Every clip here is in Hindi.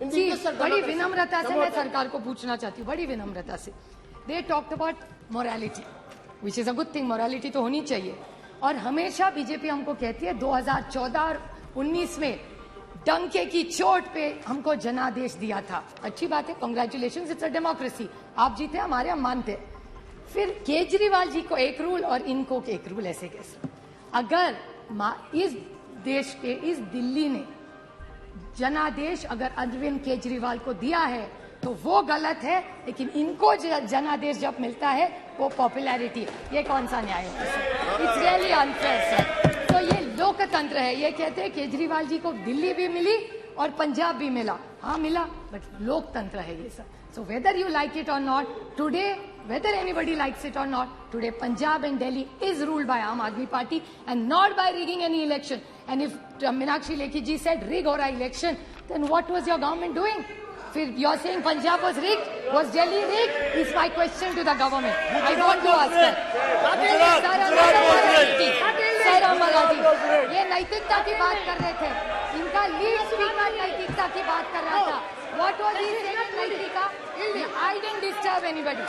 जी, बड़ी विनम्रता से मैं सरकार को पूछना चाहती हूँ, बड़ी विनम्रता से। दे talked about morality, which is a good thing, morality तो होनी चाहिए। और हमेशा बीजेपी हमको कहती है 2014 और 19 में डंके की चोट पे हमको जनादेश दिया था। अच्छी बात है, कांग्रेचुलेशन, इट्स अ डेमोक्रेसी। आप जीते, हमारे हम मानते हैं। फिर केजरीवाल जी को एक रूल और इनको एक रूल, ऐसे कैसे? अगर इस देश के, इस दिल्ली ने जनादेश अगर अरविंद केजरीवाल को दिया है तो वो गलत है, लेकिन इनको जनादेश जब मिलता है वो पॉपुलैरिटी, ये कौन सा न्याय है? It's really unfair sir. तो ये लोकतंत्र है। ये कहते हैं केजरीवाल जी को दिल्ली भी मिली और पंजाब भी मिला, हाँ मिला, बट लोकतंत्र है ये sir. So whether you like it or not, today, whether anybody likes it or not, today Punjab and Delhi is ruled by Aam Aadmi Party and not by rigging any election. And if Meenakshi Lekhi ji said rig or election, then what was your government doing? If you're saying Punjab was rigged, was Delhi rigged? Is my question to the government. I want to ask her. Sir Marathi, ये नैतिकता की बात कर रहे थे, इनका लीड स्पीकर नैतिकता की बात कर रहा था। What was he saying नैतिकता? I didn't disturb anybody.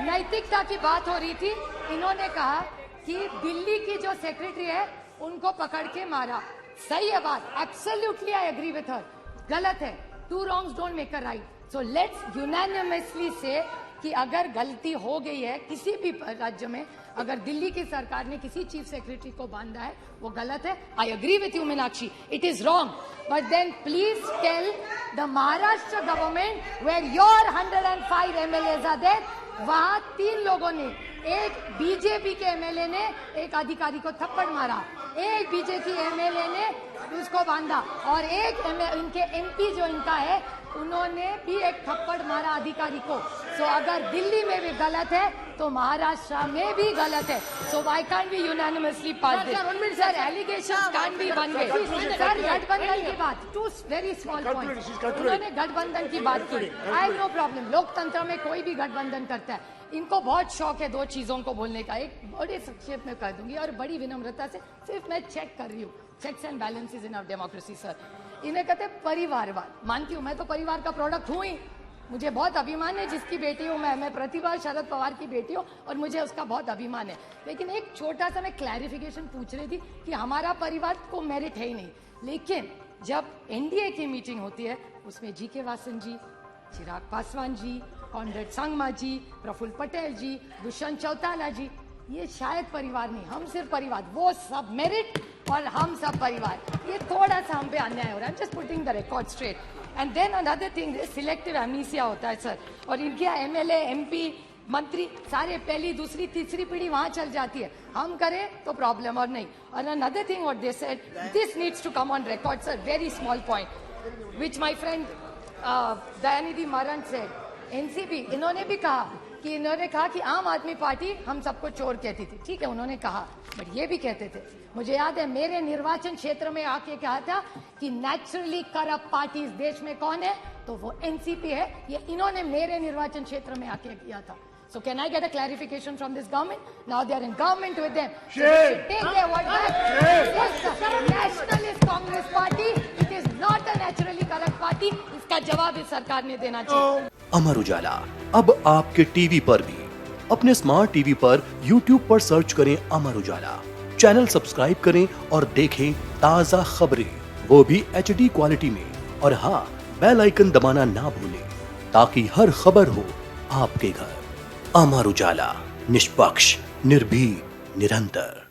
नैतिकता की बात हो रही थी। इन्होंने कहा कि दिल्ली की जो सेक्रेटरी है उनको पकड़ के मारा। सही है बात, absolutely I agree with her. गलत है, two wrongs don't make a right. So let's unanimously say कि अगर गलती हो गई है किसी भी राज्य में, अगर दिल्ली की सरकार ने किसी चीफ सेक्रेटरी को बांधा है वो गलत है। I agree with you Meenakshi, it is wrong, but then please tell the Maharashtra government where your 105 MLAs are there, वहां 3 लोगों ने, एक बीजेपी के एमएलए ने एक अधिकारी को थप्पड़ मारा, एक बीजेपी एमएलए ने उसको बांधा, और एक इनके एमपी जो इनका है उन्होंने भी एक थप्पड़ मारा अधिकारी को। सो अगर दिल्ली में भी गलत है तो महाराष्ट्र में भी गलत है। So why can't be unanimously pass this? Sir allegations can't be one way. Sir गठबंधन की बात, टू वेरी स्मॉल पॉइंट, उन्होंने गठबंधन की बात की। आई नो प्रॉब्लम, लोकतंत्र में कोई भी गठबंधन करता है। इनको बहुत शौक है 2 चीजों को बोलने का, एक बड़े संक्षेप में कर दूंगी और बड़ी विनम्रता से सिर्फ मैं चेक कर रही हूँ, checks and balances in our democracy sir. इन्हें कहते हैं परिवारवाद। मानती हूँ, मैं तो परिवार का प्रोडक्ट हूँ ही, मुझे बहुत अभिमान है जिसकी बेटी हूँ मैं प्रतिभा शरद पवार की बेटी हूँ और मुझे उसका बहुत अभिमान है। लेकिन एक छोटा सा मैं क्लैरिफिकेशन पूछ रही थी कि हमारा परिवार को मेरिट है ही नहीं, लेकिन जब एनडीए की मीटिंग होती है उसमें जीके वासन जी, चिराग पासवान जी, कॉनरेड संगमा जी, प्रफुल्ल पटेल जी, दुष्यंत चौटाला जी, ये शायद परिवार नहीं, हम सिर्फ परिवार, वो सब मेरिट और हम सब परिवार। ये थोड़ा सा हम पे अन्याय हो रहा है। Just putting the record straight. And then another thing, selective amnesia होता है सर, और इनके एमएलए, एमपी, मंत्री सारे पहली, दूसरी, तीसरी पीढ़ी वहां चल जाती है। हम करें तो प्रॉब्लम और नहीं। और another thing what they said, this needs to come on record sir, very small point which my friend Dayanidhi Maran said, NCP, इन्होंने भी कहा कि इन्होंने कहा कि आम आदमी पार्टी हम सबको चोर कहती थी। ठीक है, उन्होंने कहा, बट ये भी कहते थे, मुझे याद है मेरे निर्वाचन क्षेत्र में आके कहा था कि नेचुरली करप्ट पार्टी इस देश में कौन है, तो वो एनसीपी है। ये इन्होंने मेरे निर्वाचन क्षेत्र में आके किया था। So can I get a clarification from this government? Now they are in government with them. So they should take their word back. Yes, the Nationalist Congress Party, it is not a naturally corrupt party. इसका जवाब इस सरकार ने देना चाहिए। अमर उजाला अब आपके टीवी पर भी। अपने स्मार्ट टीवी पर YouTube पर सर्च करें अमर उजाला, चैनल सब्सक्राइब करें और देखें ताज़ा खबरें, वो भी HD क्वालिटी में। और हाँ, बेल आइकन दबाना ना भूलें ताकि हर खबर हो आपके घर। अमर उजाला, निष्पक्ष, निर्भीक, निरंतर।